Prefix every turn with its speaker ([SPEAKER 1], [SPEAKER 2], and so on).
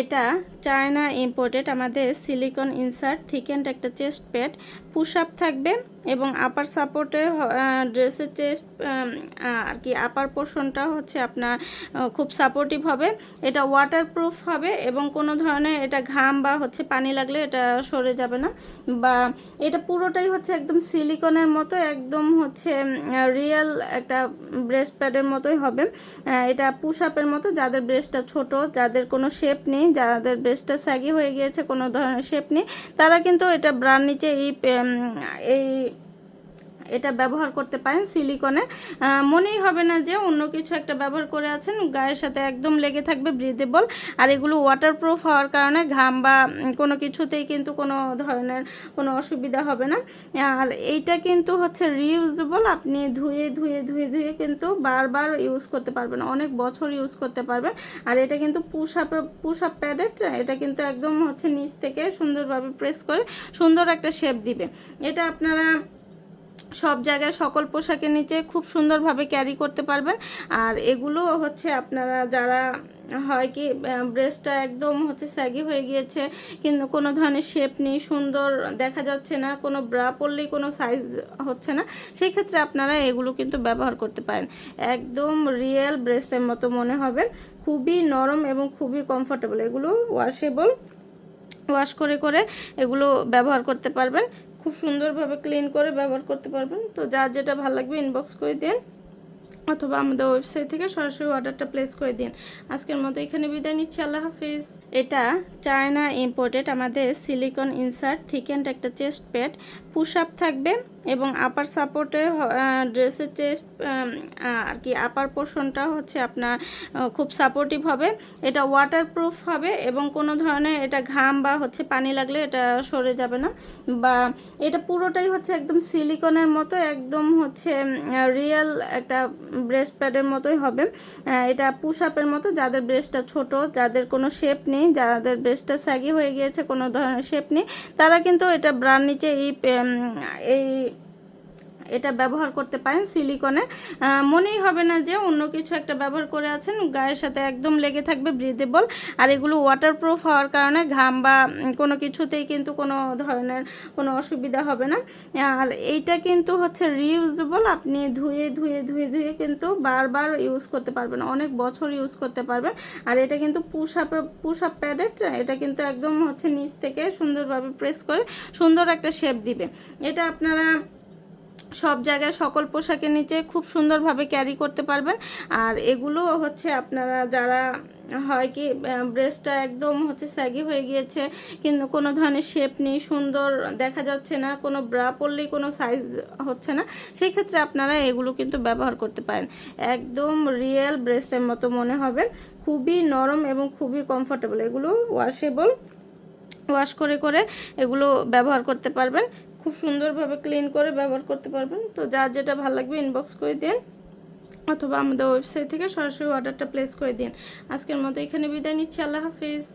[SPEAKER 1] এটা China imported আমাদের silicon insert thickened একটা চেস্ট প্যাড পুশ আপ থাকবে এবং আপার সাপোর্টে ড্রেসের চেস্ট আর কি আপার পোর্শনটা হচ্ছে আপনার খুব সাপোর্টিভ হবে। এটা ওয়াটারপ্রুফ হবে এবং কোনো ধরনের এটা ঘাম বা হচ্ছে পানি লাগলে এটা সরে যাবে না, বা এটা পুরোটাই হচ্ছে একদম সিলিকনের মতো, একদম হচ্ছে রিয়েল একটা ব্রেস্ট প্যাডের মতোই হবে। এটা পুশ আপের মতো, যাদের ব্রেস্টটা ছোট, যাদের কোনো শেপ নেই, যাদের ব্রেস্টটা স্যাগি হয়ে গিয়েছে, কোনো ধরনের শেপ নেই, তারা কিন্তু এটা ব্রার নিচে এই এটা ব্যবহার করতে পারেন সিলিকনে। মনেই হবে না যে অন্য কিছু একটা ব্যবহার করে আছেন, গায়ের সাথে একদম লেগে থাকবে, ব্রিদেবল। আর এগুলো ওয়াটারপ্রুফ হওয়ার কারণে ঘাম বা কোনো কিছুতেই কিন্তু কোনো ধরনের কোনো অসুবিধা হবে না। আর এইটা কিন্তু হচ্ছে রিইউজেবল, আপনি ধুয়ে ধুয়ে ধুয়ে ধুয়ে কিন্তু বারবার ইউজ করতে পারবেন, অনেক বছর ইউজ করতে পারবেন। আর এটা কিন্তু পুশ আপ প্যাডেড, এটা কিন্তু একদম হচ্ছে নিচ থেকে সুন্দরভাবে প্রেস করে সুন্দর একটা শেপ দিবে। এটা আপনারা সব জায়গায় সকল পোশাকের নিচে খুব সুন্দরভাবে ক্যারি করতে পারবেন। আর এগুলো হচ্ছে আপনারা যারা হয় কি ব্রেস্টটা একদম হচ্ছে স্যাগি হয়ে গিয়েছে, কিন্তু কোনো ধরনের শেপ নেই, সুন্দর দেখা যাচ্ছে না, কোনো ব্রা পরলেই কোনো সাইজ হচ্ছে না, সেই ক্ষেত্রে আপনারা এগুলো কিন্তু ব্যবহার করতে পারেন। একদম রিয়েল ব্রেস্টের মতো মনে হবে, খুবই নরম এবং খুবই কমফোর্টেবল। এগুলো ওয়াশেবল, ওয়াশ করে করে এগুলো ব্যবহার করতে পারবেন, খুব সুন্দরভাবে ক্লিন করে ব্যবহার করতে পারবেন। তো যার যেটা ভালো লাগবে ইনবক্স করে দিন, অথবা আমাদের ওয়েবসাইট থেকে সরাসরি অর্ডারটা প্লেস করে দিন। আজকের মতো এখানে বিদায় নিচ্ছি, আল্লাহ হাফিজ। এটা চায়না ইম্পোর্টেড আমাদের সিলিকন ইনসার্ট থিকেন্ড একটা চেস্ট প্যাড পুশ আপ থাকবে এবং আপার সাপোর্টে ড্রেসের চেস্ট আর কি আপার পোর্শনটা হচ্ছে আপনার খুব সাপোর্টিভ হবে। এটা ওয়াটারপ্রুফ হবে এবং কোনো ধরনের এটা ঘাম বা হচ্ছে পানি লাগলে এটা সরে যাবে না, বা এটা পুরোটাই হচ্ছে একদম সিলিকনের মতো, একদম হচ্ছে রিয়েল একটা ব্রেস্ট প্যাডের মতোই হবে। এটা পুশ আপের মতো, যাদের ব্রেস্টটা ছোট, যাদের কোনো শেপ নেই, যাদের ব্রেস্টটা স্যাগি হয়ে গিয়েছে, কোনো ধরনের শেপ নেই, তারা কিন্তু এটা ব্রার নিচে এই এটা ব্যবহার করতে পারেন সিলিকনে। মনেই হবে না যে অন্য কিছু একটা ব্যবহার করে আছেন, গায়ের সাথে একদম লেগে থাকবে, ব্রিদেবল। আর এগুলো ওয়াটারপ্রুফ হওয়ার কারণে ঘাম বা কোনো কিছুতেই কিন্তু কোনো ধরনের কোনো অসুবিধা হবে না। আর এইটা কিন্তু হচ্ছে রিইউজেবল, আপনি ধুয়ে ধুয়ে ধুয়ে ধুয়ে কিন্তু বারবার ইউজ করতে পারবেন, অনেক বছর ইউজ করতে পারবেন। আর এটা কিন্তু পুশ আপ প্যাডেড, এটা কিন্তু একদম হচ্ছে নিচ থেকে সুন্দরভাবে প্রেস করে সুন্দর একটা শেপ দিবে। এটা আপনারা সব জায়গায় সকল পোশাকের নিচে খুব সুন্দরভাবে ক্যারি করতে পারবেন। আর এগুলো হচ্ছে আপনারা যারা হয় কি ব্রেস্টটা একদম হচ্ছে স্যাগি হয়ে গিয়েছে, কিন্তু কোনো ধরনের শেপ নেই, সুন্দর দেখা যাচ্ছে না, কোনো ব্রা পরলেই কোনো সাইজ হচ্ছে না, সেই ক্ষেত্রে আপনারা এগুলো কিন্তু ব্যবহার করতে পারেন। একদম রিয়েল ব্রেস্টের মতো মনে হবে, খুবই নরম এবং খুবই কমফোর্টেবল। এগুলো ওয়াশেবল, ওয়াশ করে করে এগুলো ব্যবহার করতে পারবেন, খুব সুন্দরভাবে ক্লিন করে ব্যবহার করতে পারবেন। তো যার যেটা ভালো লাগবে ইনবক্স করে দিন, অথবা আমাদের ওয়েবসাইট থেকে সরাসরি অর্ডারটা প্লেস করে দিন। আজকের মতো এখানে বিদায় নিচ্ছি, আল্লাহ হাফিজ।